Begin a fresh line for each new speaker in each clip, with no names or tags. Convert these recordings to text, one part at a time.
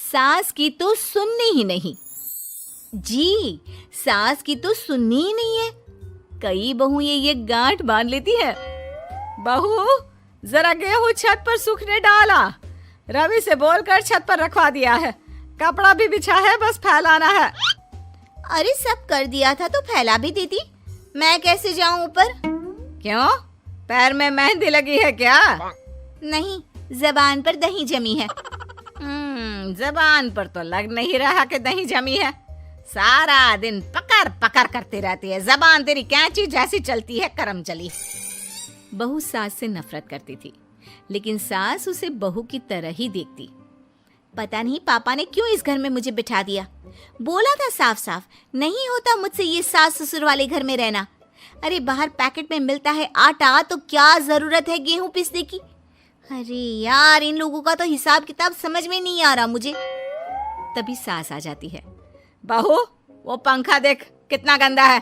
सास की तो सुननी ही नहीं। जी, सास की तो सुननी ही नहीं है। कई बहू ये गांठ बांध लेती है।
बहू, जरा गेहूं छत पर सूखने डाला। रवि से बोलकर छत पर रखवा दिया है। कपड़ा भी बिछा है, बस फैलाना है।
अरे सब कर दिया था तो फैला भी देती। मैं कैसे जाऊं ऊपर?
क्यों, पैर में मेहंदी लगी है क्या?
नहीं, जबान पर दही जमी है।
जबान पर तो लग नहीं रहा कि दही जमी है। सारा दिन पकड़ पकड़ करती रहती है। जबान तेरी कैंची जैसी चलती है, करम चली।
बहू सास से नफरत करती थी, लेकिन सास उसे बहू की तरह ही देखती। पता नहीं पापा ने क्यों इस घर में मुझे बिठा दिया। बोला था साफ साफ, नहीं होता मुझसे ये सास ससुर वाले घर में रहना। अरे बाहर पैकेट में मिलता है आटा, तो क्या जरूरत है गेहूं पीसने की। अरे यार, इन लोगों का तो हिसाब किताब समझ में नहीं आ रहा मुझे। तभी सास आ जाती है।
बहू, वो पंखा देख कितना गंदा है,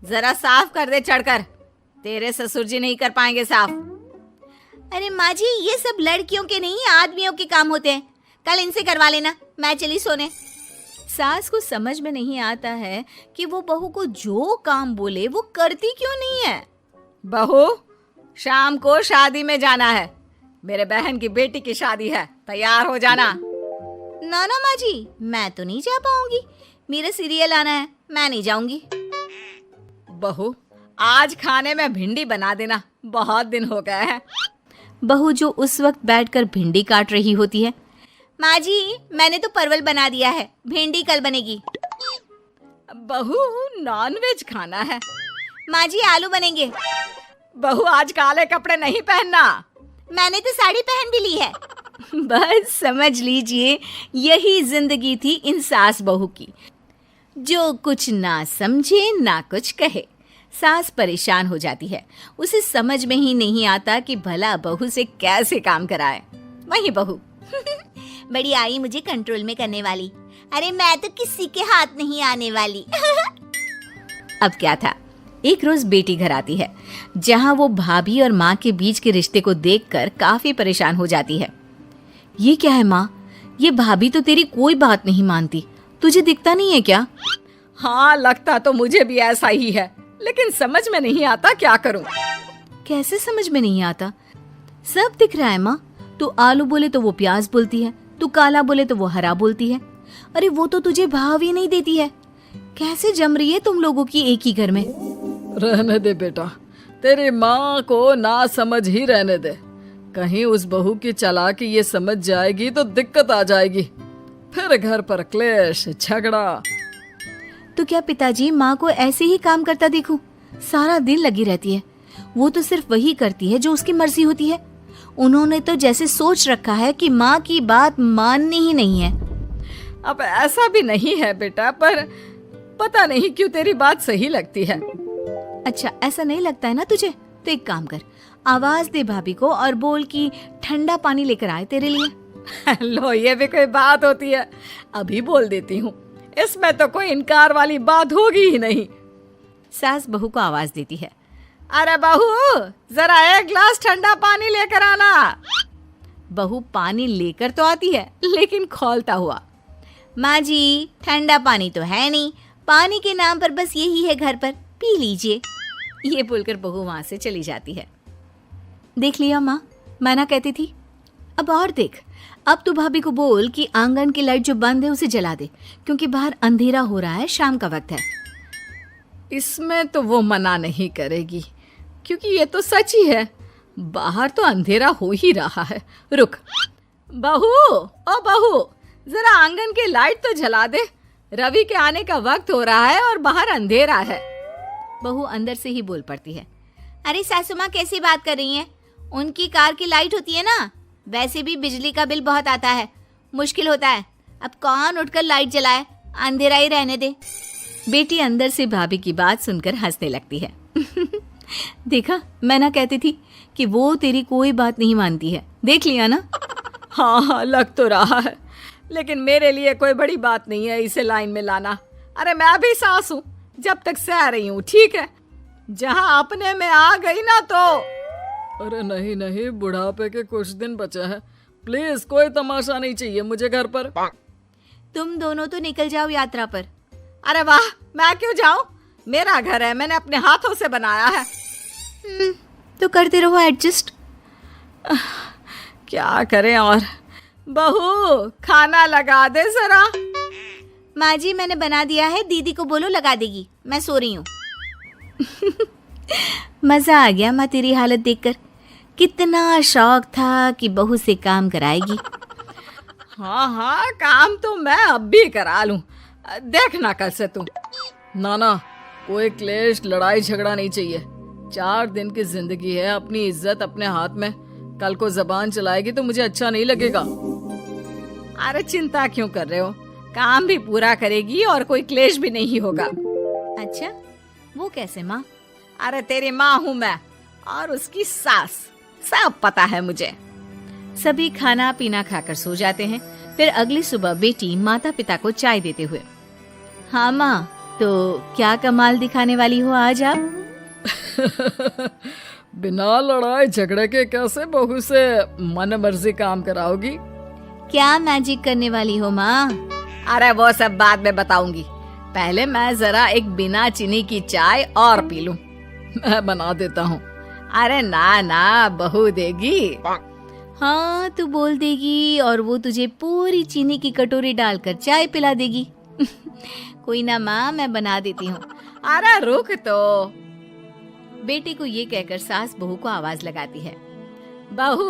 जरा साफ कर दे चढ़कर। तेरे ससुर जी नहीं कर पाएंगे साफ।
अरे माँ जी, ये सब लड़कियों के नहीं आदमियों के काम होते हैं। कल इनसे करवा लेना, मैं चली सोने। सास को समझ में नहीं आता है कि वो बहू को जो काम बोले वो करती क्यों नहीं है।
बहू, शाम को शादी में जाना है। मेरे बहन की बेटी की शादी है, तैयार हो जाना।
ना ना माँ जी, मैं तो नहीं जा पाऊंगी। मेरा सीरियल आना है, मैं नहीं जाऊंगी।
बहू, आज खाने में भिंडी बना देना, बहुत दिन हो गए हैं।
बहू जो उस वक्त बैठकर भिंडी काट रही होती है। माँ जी, मैंने तो परवल बना दिया है, भिंडी कल बनेगी।
बहू, नॉनवेज खाना है।
माँ जी, आलू बनेंगे।
बहू, आज काले कपड़े नहीं पहनना।
मैंने तो साड़ी पहन भी ली है। बस समझ लीजिए, यही जिंदगी थी इन सास बहू की, जो कुछ ना समझे ना कुछ कहे। सास परेशान हो जाती है, उसे समझ में ही नहीं आता कि भला बहू से कैसे काम कराए। वही बहू बड़ी आई मुझे कंट्रोल में करने वाली। अरे मैं तो किसी के हाथ नहीं आने वाली। अब क्या था, एक रोज बेटी घर आती है, जहां वो भाभी और माँ के बीच के रिश्ते को देखकर काफी परेशान हो जाती है। ये क्या है माँ, ये भाभी तो तेरी कोई बात नहीं मानती, तुझे दिखता नहीं है क्या?
हाँ, लगता तो मुझे भी ऐसा ही है, लेकिन समझ में नहीं आता क्या करूं।
कैसे समझ में नहीं आता? सब दिख रहा है माँ। तू आलू बोले तो वो प्याज बोलती है, तू काला बोले तो वो हरा बोलती है। अरे वो तो तुझे भाव ही नहीं देती है। कैसे जम रही है तुम लोगों की एक ही घर में?
रहने दे बेटा, तेरी माँ को ना समझ ही रहने दे। कहीं उस बहू की चालाकी ये समझ जाएगी तो दिक्कत आ जाएगी, फिर घर पर क्लेश झगड़ा।
तो क्या पिताजी माँ को ऐसे ही काम करता देखूं? सारा दिन लगी रहती है। वो तो सिर्फ वही करती है जो उसकी मर्जी होती है। उन्होंने तो जैसे सोच रखा है कि माँ की बात माननी ही नहीं है।
अब ऐसा भी नहीं है बेटा, पर पता नहीं क्यों तेरी बात सही लगती है।
अच्छा, ऐसा नहीं लगता है ना तुझे? तो एक काम कर, आवाज दे भाभी को और बोल कि ठंडा पानी लेकर आए तेरे लिए।
लो, ये भी कोई बात होती है? अभी बोल देती हूँ, इसमें तो कोई इनकार वाली बात होगी ही नहीं।
सास बहू को आवाज देती है।
अरे बहू, जरा एक गिलास ठंडा पानी लेकर आना।
बहू पानी लेकर तो आती है, लेकिन खौलता हुआ। माँ जी, ठंडा पानी तो है नहीं, पानी के नाम पर बस यही है घर पर, पी लीजिए। ये बोलकर बहू वहां से चली जाती है। देख लिया माँ, मैं ना कहती थी। अब और देख, अब तू भाभी को बोल कि आंगन की लाइट जो बंद है उसे जला दे, क्योंकि बाहर अंधेरा हो रहा है, शाम का वक्त है।
इसमें तो वो मना नहीं करेगी, क्योंकि ये तो सच ही है, बाहर तो अंधेरा हो ही रहा है। रुक बहू, ओ बहू, जरा आंगन की लाइट तो जला दे। रवि के आने का वक्त हो रहा है और बाहर अंधेरा है।
बहू अंदर से ही बोल पड़ती है। अरे सासू माँ, कैसी बात कर रही हैं? उनकी कार की लाइट होती है ना, वैसे भी बिजली का बिल बहुत आता है, मुश्किल होता है। अब कौन उठकर लाइट जलाए, अंधेरा ही रहने दे। बेटी अंदर से भाभी की बात सुनकर हंसने लगती है। देखा, मैं ना कहती थी कि वो तेरी कोई बात नहीं मानती है, देख लिया ना।
हाँ, लग तो रहा है, लेकिन मेरे लिए कोई बड़ी बात नहीं है इसे लाइन में लाना। अरे मैं भी सास हूँ, जब तक सह रही हूँ, ठीक है। जहाँ अपने में आ गई ना तो।
अरे नहीं नहीं, बुढ़ापे के कुछ दिन बचे हैं, प्लीज कोई तमाशा नहीं चाहिए मुझे घर पर।
तुम दोनों तो निकल जाओ यात्रा पर।
अरे वाह, मैं क्यों जाऊं? मेरा घर है, मैंने अपने हाथों से बनाया है।
तो करते रहो एडजस्ट।
क्या करें और। बहू, खाना लगा दे जरा।
माँ जी, मैंने बना दिया है, दीदी को बोलो लगा देगी, मैं सो रही हूँ। मजा आ गया माँ तेरी हालत देखकर। कितना शौक था कि बहू से काम कराएगी।
हाँ हाँ, काम तो मैं अब भी करा लूं। देखना कल से तू।
नाना, कोई क्लेश लड़ाई झगड़ा नहीं चाहिए। 4 दिन की जिंदगी है, अपनी इज्जत अपने हाथ में। कल को जबान चलाएगी तो मुझे अच्छा नहीं लगेगा।
अरे चिंता क्यों कर रहे हो, काम भी पूरा करेगी और कोई क्लेश भी नहीं होगा।
अच्छा, वो कैसे माँ?
अरे तेरी माँ हूँ मैं और उसकी सास, सब पता है मुझे।
सभी खाना पीना खाकर सो जाते हैं। फिर अगली सुबह बेटी माता पिता को चाय देते हुए, हाँ माँ, तो क्या कमाल दिखाने वाली हो आज आप?
बिना लड़ाई झगड़े के कैसे बहू से मन मर्जी काम कराओगी?
क्या मैजिक करने वाली हो माँ?
अरे वो सब बाद में बताऊंगी, पहले मैं जरा एक बिना चीनी की चाय और पी लूं।
मैं बना देता हूँ।
अरे ना ना, बहू देगी।
हाँ, तू बोल देगी और वो तुझे पूरी चीनी की कटोरी डालकर चाय पिला देगी। कोई ना माँ, मैं बना देती हूँ।
अरे रुक तो।
बेटे को ये कहकर सास बहू को आवाज लगाती है,
बहू,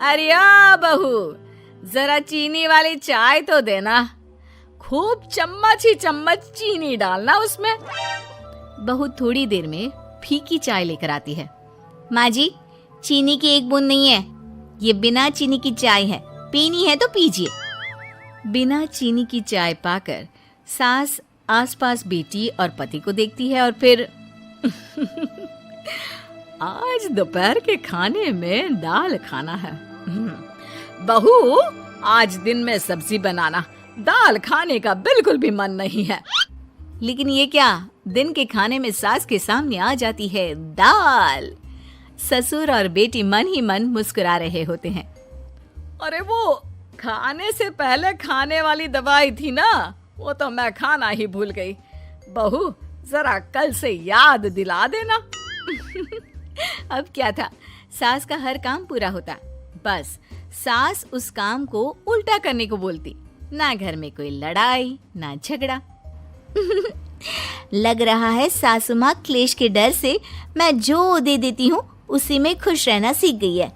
अरे आ बहू, जरा चीनी वाली चाय तो देना। खूब चम्मच ही चम्मच चीनी डालना उसमें।
बहू थोड़ी देर में फीकी चाय लेकर आती है। माँ जी, चीनी की एक बूंद नहीं है, ये बिना चीनी की चाय है, पीनी है तो पीजिए। बिना चीनी की चाय पाकर सास आसपास बेटी और पति को देखती है और फिर
आज दोपहर के खाने में दाल खाना है। बहू, आज दिन में सब्जी बनाना, दाल खाने का बिल्कुल भी मन नहीं है।
लेकिन ये क्या, दिन के खाने में सास के सामने आ जाती है दाल। ससुर और बेटी मन ही मन मुस्कुरा रहे होते हैं।
अरे वो खाने से पहले खाने वाली दवाई थी ना, वो तो मैं खाना ही भूल गई। बहू, जरा कल से याद दिला देना।
अब क्या था, सास का हर काम पूरा होता, बस सास उस काम को उल्टा करने को बोलती। ना घर में कोई लड़ाई ना झगड़ा। लग रहा है सासू माँ क्लेश के डर से मैं जो दे देती हूँ उसी में खुश रहना सीख गई है।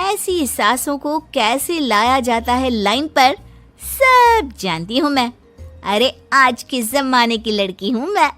ऐसी सासों को कैसे लाया जाता है लाइन पर, सब जानती हूँ मैं। अरे आज के जमाने की लड़की हूँ मैं।